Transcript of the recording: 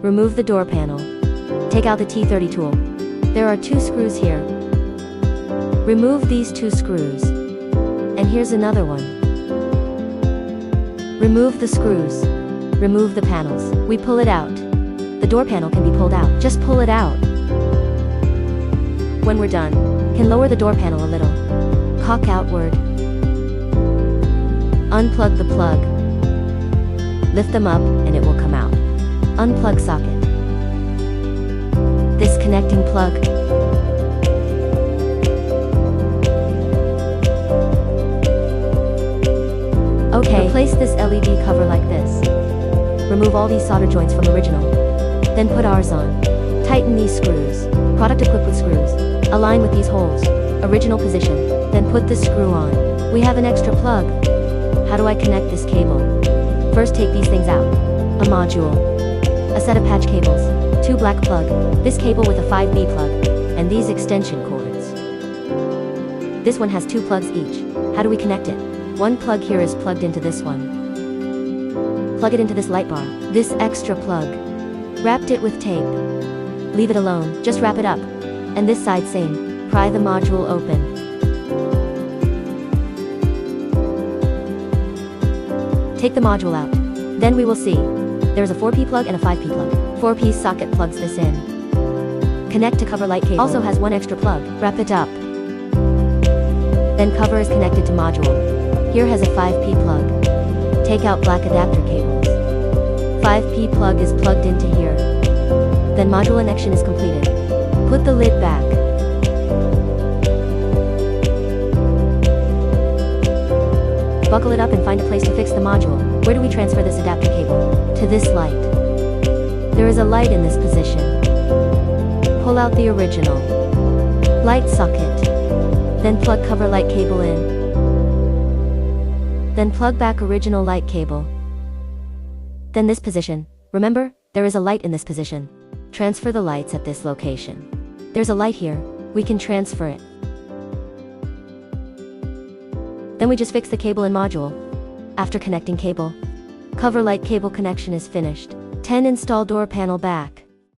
Remove the door panel. Take out the T30 tool. There are 2 screws here. Remove these 2 screws. And here's another one. Remove the screws. Remove the panels. We pull it out. The door panel can be pulled out. Just pull it out. When we're done, can lower the door panel a little. Cock outward. Unplug the plug. Lift them up and it will come out. Unplug socket. This connecting plug. Okay, replace this LED cover like this. Remove all these solder joints from original. Then put ours on. Tighten these screws. Product equipped with screws. Align with these holes. Original position. Then put this screw on. We have an extra plug. How do I connect this cable? First take these things out. A module. A set of patch cables. 2 black plug. This cable with a 5B plug. And these extension cords. This one has 2 plugs each. How do we connect it? One plug here is plugged into this one. Plug it into this light bar. This extra plug. Wrapped it with tape. Leave it alone, just wrap it up. And this side same. Pry the module open. Take the module out. Then we will see. There's a 4P plug and a 5P plug. 4P socket plugs this in. Connect to cover light cable. Also has 1 extra plug. Wrap it up. Then cover is connected to module. Here has a 5P plug. Take out black adapter cables. 5P plug is plugged into here. Then module connection is completed. Put the lid back. Buckle it up and find a place to fix the module. Where do we transfer this adapter cable? To this light. There is a light in this position. Pull out the original light socket. Then plug cover light cable in. Then plug back original light cable. Then this position. Remember, there is a light in this position. Transfer the lights at this location. There's a light here. We can transfer it. Then we just fix the cable and module. After connecting cable, cover light cable connection is finished. 10 install door panel back.